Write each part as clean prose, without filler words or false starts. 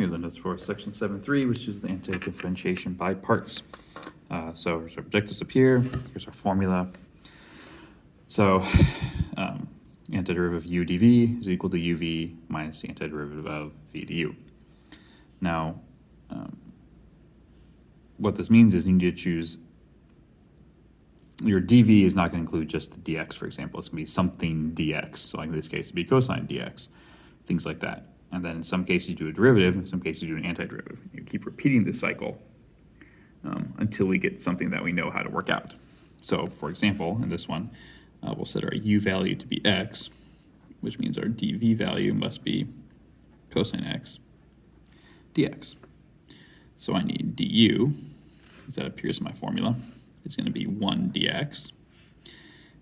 formula notes for section 7.3, which is the antidifferentiation by parts. So here's our objectives up here. Here's our formula. So antiderivative of u dv is equal to uv minus the antiderivative of v du. Now, what this means is you need to choose, your dv is not going to include just the dx, for example. It's going to be something dx. So like in this case, it'd be cosine dx, things like that. And then in some cases you do a derivative, in some cases you do an antiderivative. You keep repeating this cycle until we get something that we know how to work out. So for example, in this one, we'll set our u value to be x, which means our dv value must be cosine x dx. So I need du, as that appears in my formula, is going to be 1 dx.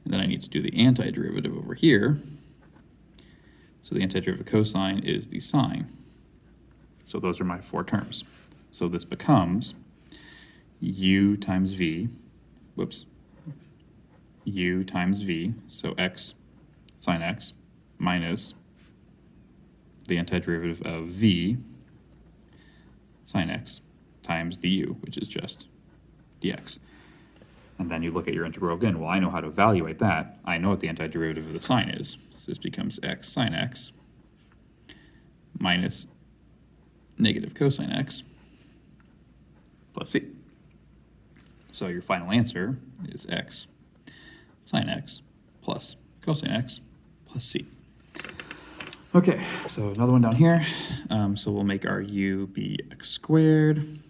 And then I need to do the antiderivative over here. So the antiderivative of cosine is the sine. So those are my four terms. So this becomes u times v, u times v, so x sine x, minus the antiderivative of v sine x times du, which is just dx. And then you look at your integral again. Well, I know how to evaluate that. I know what the antiderivative of the sine is. So this becomes x sine x minus negative cosine x plus c. So your final answer is x sine x plus cosine x plus c. Okay, so another one down here. So we'll make our u be x squared,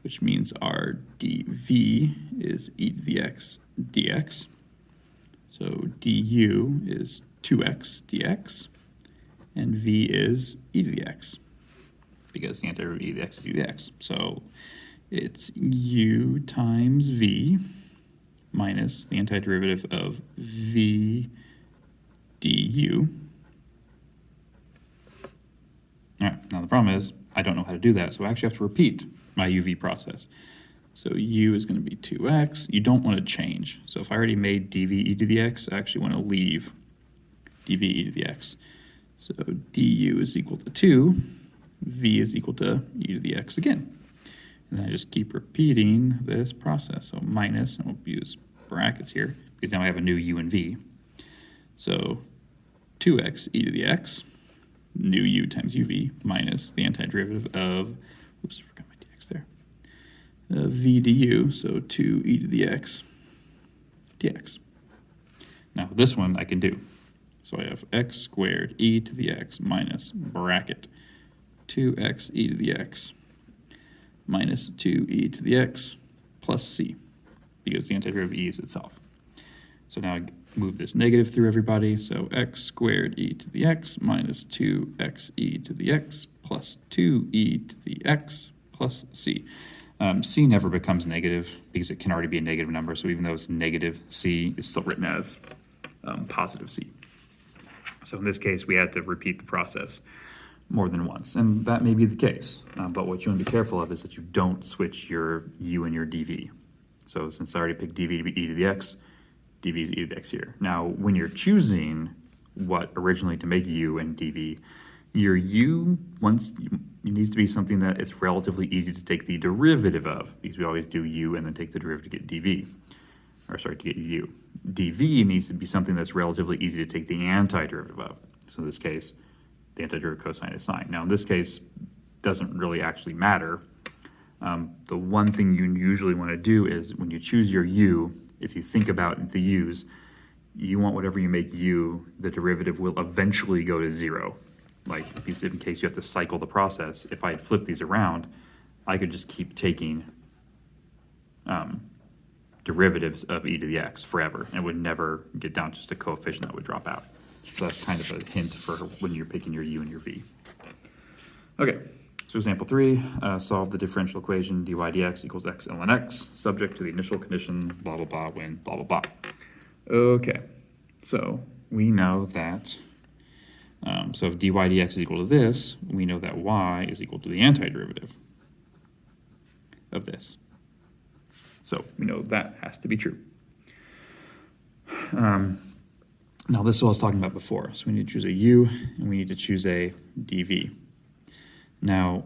which means our dv is e to the x dx. So du is 2x dx, and v is e to the x, because the antiderivative of e to the x is e to the x. So it's u times v minus the antiderivative of v du. All right, now the problem is I don't know how to do that, so I actually have to repeat my uv process. So u is going to be 2x. You don't want to change. So if I already made dv e to the x, I actually want to leave dv e to the x. So du is equal to 2, v is equal to e to the x again. And then I just keep repeating this process. So minus, and we'll use brackets here, because now I have a new u and v. So 2x e to the x, new u times uv, minus the antiderivative of, oops, forgot my dx there, v du, so 2 e to the x dx. Now this one I can do. So I have x squared e to the x minus bracket 2x e to the x minus 2e to the x plus c, because the antiderivative of e is itself. So now I move this negative through everybody, so x squared e to the x minus 2x e to the x plus 2e to the x plus c. C never becomes negative because it can already be a negative number, so even though it's negative, c is still written as positive c. So in this case, we had to repeat the process more than once, and that may be the case, but what you want to be careful of is that you don't switch your u and your dv. So since I already picked dv to be e to the x, dv is e to the x here. Now, when you're choosing what originally to make u and dv, your u needs to be something that it's relatively easy to take the derivative of, because we always do u and then take the derivative to get dv, or sorry, to get u. dv needs to be something that's relatively easy to take the antiderivative of. So in this case, the antiderivative of cosine is sine. Now in this case, doesn't really actually matter. The one thing you usually want to do is when you choose your u, if you think about the u's, you want whatever you make u, the derivative will eventually go to 0. Like, in case you have to cycle the process, if I had flipped these around, I could just keep taking derivatives of e to the x forever, and it would never get down to just a coefficient that would drop out. So that's kind of a hint for when you're picking your u and your v. Okay, so example 3, solve the differential equation dy dx equals x ln x, subject to the initial condition, blah, blah, blah, when blah, blah, blah. Okay, so we know that, so if dy dx is equal to this, we know that y is equal to the antiderivative of this. So we know that has to be true. Now this is what I was talking about before. So we need to choose a u and we need to choose a dv. Now,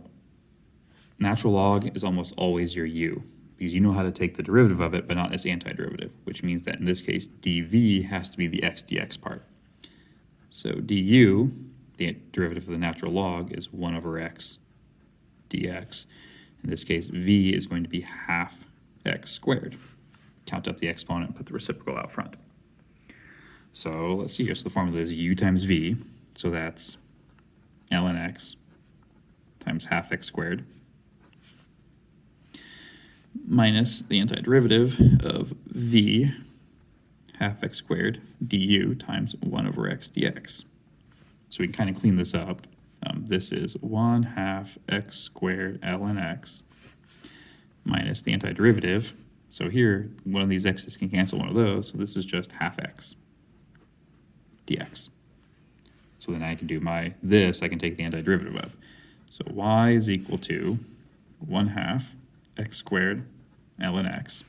natural log is almost always your u, because you know how to take the derivative of it, but not its antiderivative, which means that in this case, dv has to be the x dx part. So du, the derivative of the natural log, is 1 over x dx. In this case, v is going to be half x squared. Count up the exponent, put the reciprocal out front. So let's see here. So the formula is u times v, so that's ln x times half x squared, minus the antiderivative of v half x squared du times 1 over x dx. So we can kind of clean this up. This is 1 half x squared ln x minus the antiderivative. So here, one of these x's can cancel one of those, so this is just half x dx. So then I can do I can take the antiderivative of. So y is equal to 1 half x squared ln x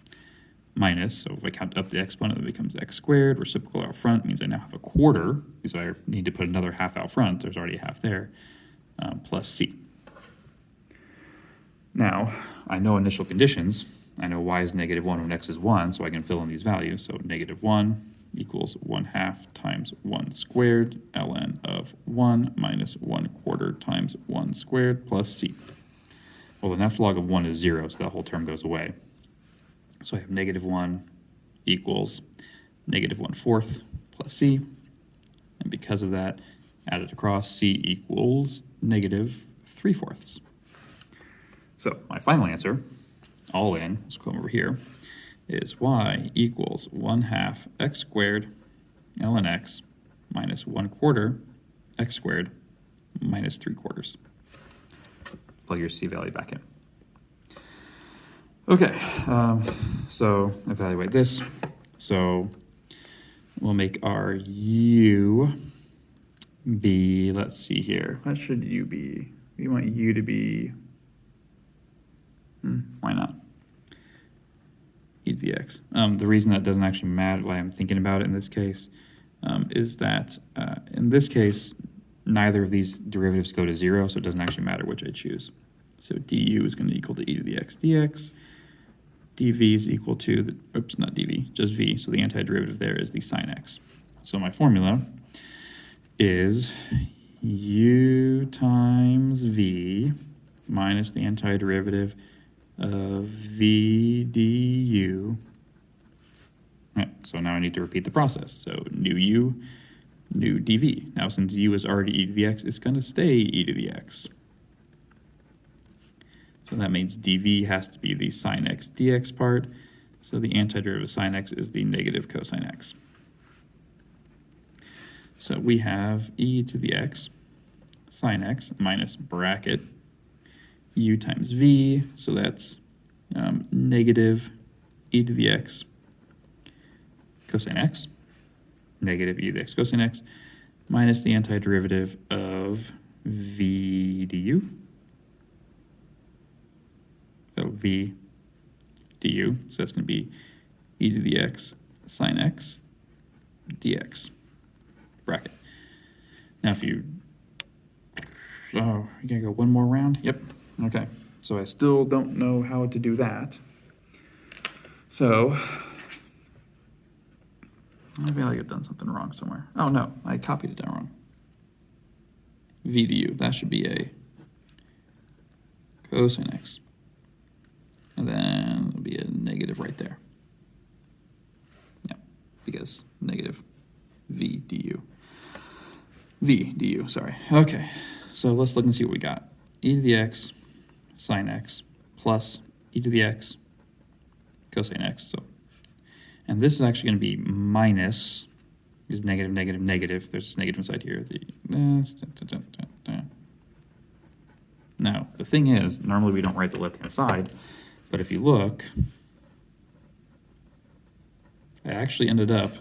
minus, so if I count up the exponent, it becomes x squared. Reciprocal out front means I now have a quarter, because I need to put another half out front. There's already a half there, plus c. Now, I know initial conditions. I know y is -1 when x is 1, so I can fill in these values. So -1 equals 1 half times 1 squared ln of 1 minus 1 quarter times 1 squared plus c. Well, the natural log of 1 is 0, so that whole term goes away. So I have -1 equals -1/4 plus c. And because of that, added across, c equals -3/4. So my final answer, all in, let's come over here, is y equals 1 half x squared ln x minus 1 quarter x squared minus 3/4. Plug your c value back in. Okay, so evaluate this. So we'll make our u be, let's see here, what should u be? We want u to be, why not? E to the x. The reason that doesn't actually matter, why I'm thinking about it in this case, is that in this case, neither of these derivatives go to 0, so it doesn't actually matter which I choose. So du is going to equal to e to the x dx. dv is equal to, not dv, just v, so the antiderivative there is the sine x. So my formula is u times v minus the antiderivative of v du. Right, so now I need to repeat the process. So new u, new dv. Now since u is already e to the x, it's going to stay e to the x. So that means dv has to be the sine x dx part. So the antiderivative of sine x is the negative cosine x. So we have e to the x sine x minus bracket u times v. So that's negative e to the x cosine x, negative e to the x cosine x, minus the antiderivative of v du. So v du, so that's going to be e to the x sine x dx, bracket. Now if you, you're going to go one more round? Yep, okay. So I still don't know how to do that. So, I feel like I've done something wrong somewhere. Oh no, I copied it down wrong. V du, that should be a cosine x. And then it'll be a negative right there. Yeah, because negative v du. V du, sorry. Okay, so let's look and see what we got. E to the x sine x plus e to the x cosine x. So, and this is actually going to be minus, is negative, negative, negative. There's this negative inside here. Now, the thing is, normally we don't write the left-hand side, but if you look, I actually ended up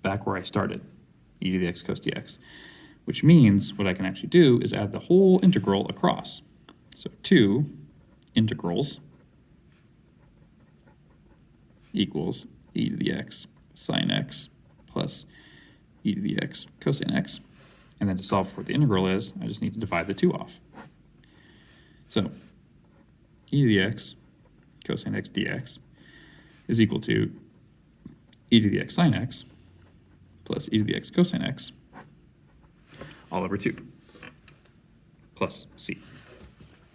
back where I started, e to the x cos dx, which means what I can actually do is add the whole integral across. So 2 integrals equals e to the x sine x plus e to the x cosine x. And then to solve for what the integral is, I just need to divide the 2 off. So e to the x cosine x dx is equal to e to the x sine x plus e to the x cosine x all over 2 plus c.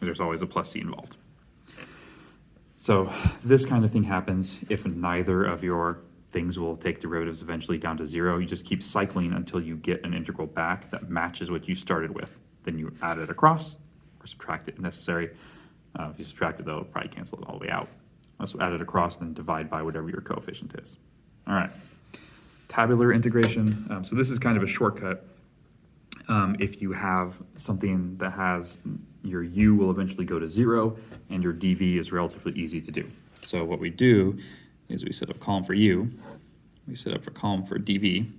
There's always a plus c involved. So this kind of thing happens if neither of your things will take derivatives eventually down to 0. You just keep cycling until you get an integral back that matches what you started with. Then you add it across or subtract it if necessary. If you subtract it, though, it'll probably cancel it all the way out. So add it across and then divide by whatever your coefficient is. All right. Tabular integration. So this is kind of a shortcut. If you have something that has your u will eventually go to 0 and your dv is relatively easy to do. So what we do is we set up a column for u, we set up a column for dv.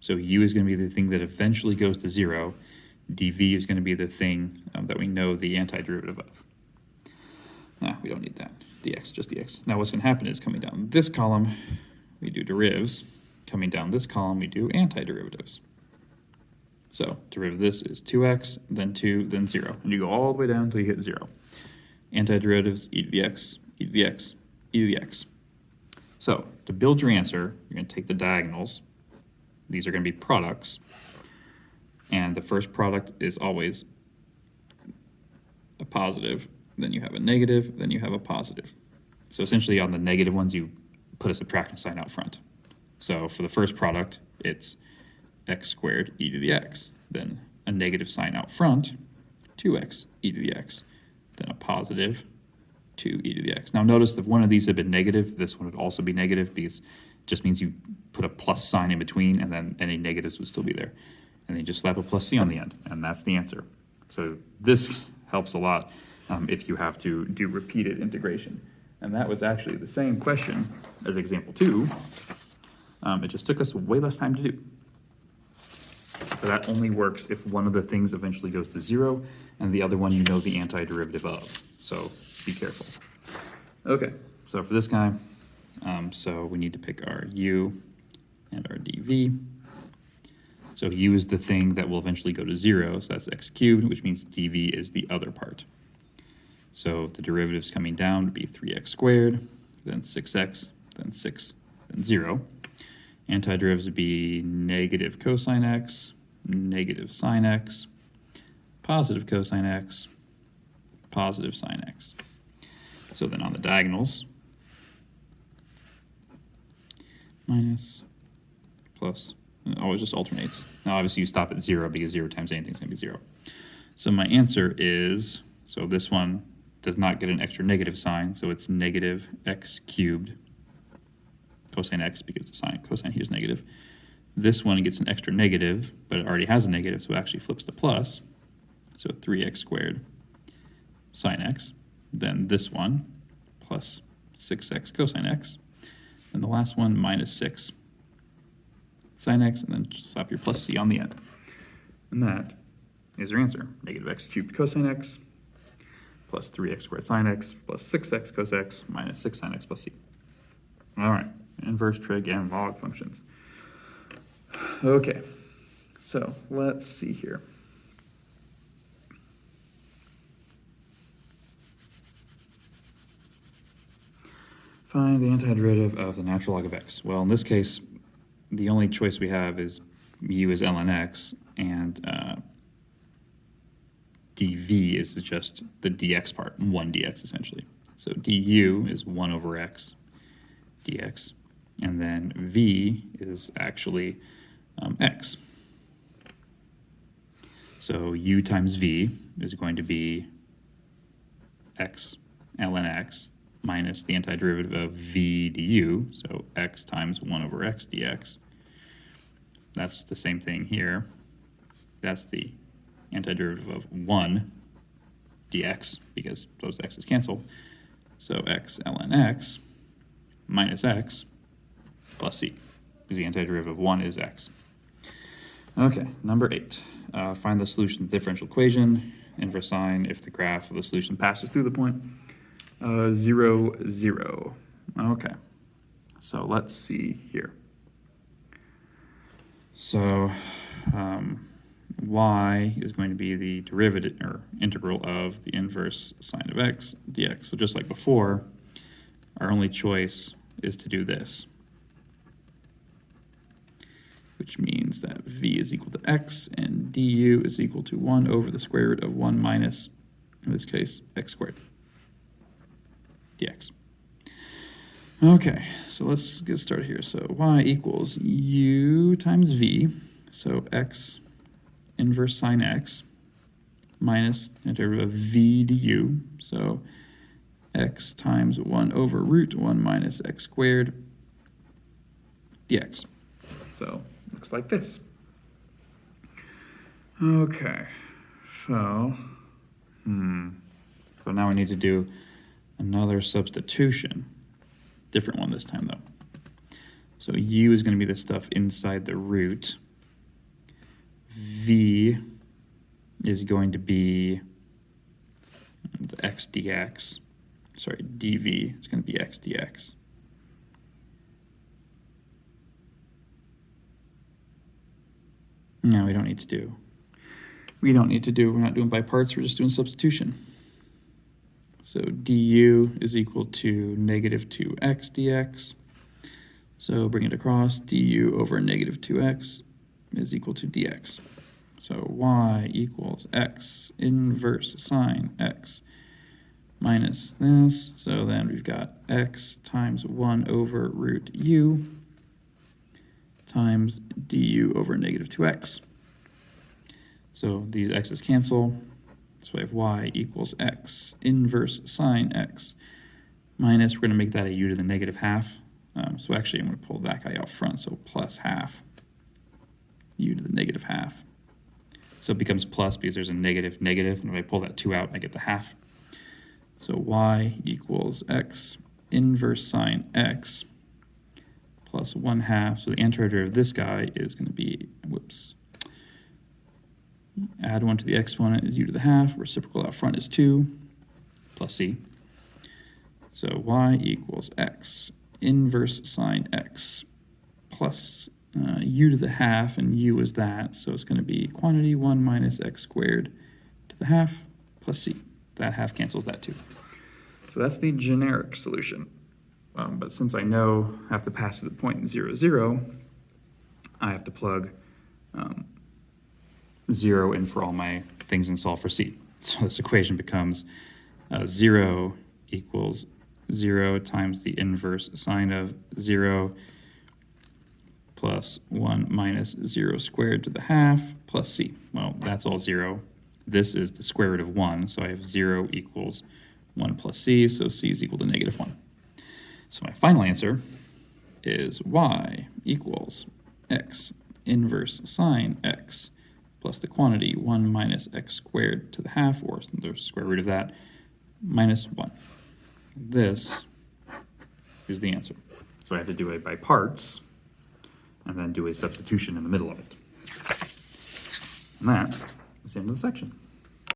So u is going to be the thing that eventually goes to 0. dv is going to be the thing that we know the antiderivative of. Nah, we don't need that. dx, just dx. Now what's going to happen is coming down this column, we do derivatives. Coming down this column, we do antiderivatives. So derivative of this is 2x, then 2, then 0. And you go all the way down until you hit 0. Antiderivatives, e to the x, e to the x, e to the x. So to build your answer, you're going to take the diagonals. These are going to be products. And the first product is always a positive. Then you have a negative, then you have a positive. So essentially on the negative ones, you put a subtraction sign out front. So for the first product, it's x squared e to the x, then a negative sign out front, 2x e to the x, then a positive 2 e to the x. Now notice that if one of these had been negative, this one would also be negative because it just means you put a plus sign in between and then any negatives would still be there. And then you just slap a plus c on the end, and that's the answer. So this helps a lot if you have to do repeated integration. And that was actually the same question as example 2. It just took us way less time to do. But that only works if one of the things eventually goes to 0 and the other one you know the antiderivative of. So be careful. Okay, so for this guy, so we need to pick our u and our dv. So u is the thing that will eventually go to 0, so that's x cubed, which means dv is the other part. So the derivatives coming down would be 3x squared, then 6x, then 6, then 0. Antiderivatives would be negative cosine x, negative sine x, positive cosine x, positive sine x. So then on the diagonals, minus, plus, and it always just alternates. Now obviously you stop at 0 because 0 times anything is going to be 0. So my answer is, so this one does not get an extra negative sign, so it's negative x cubed cosine x because the sine cosine here is negative. This one gets an extra negative, but it already has a negative, so it actually flips to plus. So 3x squared sine x. Then this one plus 6x cosine x. And the last one minus 6 sine x, and then slap your plus c on the end. And that is your answer. Negative x cubed cosine x plus 3x squared sine x plus 6x cos x minus 6 sine x plus c. All right. Inverse trig and log functions. Okay, so let's see here. Find the antiderivative of the natural log of x. Well, in this case, the only choice we have is u is ln x, and dv is just the dx part, 1 dx essentially. So du is 1 over x dx. And then v is actually x. So u times v is going to be x ln x minus the antiderivative of v du, so x times 1 over x dx. That's the same thing here. That's the antiderivative of 1 dx, because those x's cancel. So x ln x minus x plus c, because the antiderivative of 1 is x. Okay, number 8. Find the solution to the differential equation. Inverse sign if the graph of the solution passes through the point 0, 0. Okay, so let's see here. So y is going to be the derivative or integral of the inverse sine of x dx. So just like before, our only choice is to do this, which means that v is equal to x and du is equal to 1 over the square root of 1 minus, in this case, x squared dx. Okay, so let's get started here. So y equals u times v, so x inverse sine x minus the derivative of v du, so x times 1 over root 1 minus x squared dx. So looks like this. Okay, so so now we need to do another substitution. Different one this time, though. So u is going to be the stuff inside the root. V is going to be the x dx. Sorry, dv is going to be x dx. No, we don't need to do. We're not doing by parts, we're just doing substitution. So du is equal to negative 2x dx. So bring it across, du over negative 2x is equal to dx. So y equals x inverse sine x minus this. So then we've got x times 1 over root u times du over negative 2x. So these x's cancel. So we have y equals x inverse sine x minus, we're going to make that a u to the negative half. So actually I'm going to pull that guy out front, so plus half u to the negative half. So it becomes plus because there's a negative, and if I pull that 2 out, I get the half. So y equals x inverse sine x plus 1/2. So the antiderivative of this guy is going to be, add 1 to the exponent is u to the half. Reciprocal out front is 2 plus c. So y equals x inverse sine x plus u to the half, and u is that. So it's going to be quantity 1 minus x squared to the half plus c. That half cancels that too. So that's the generic solution. But since I know I have to pass through the point 0, 0, I have to plug 0 in for all my things and solve for c. So this equation becomes 0 equals 0 times the inverse sine of 0 plus 1 minus 0 squared to the half plus c. Well, that's all 0. This is the square root of 1, so I have 0 equals 1 plus c, so c is equal to negative 1. So my final answer is y equals x inverse sine x plus the quantity 1 minus x squared to the half, or the square root of that, minus 1. This is the answer. So I had to do it by parts, and then do a substitution in the middle of it. And that is the end of the section.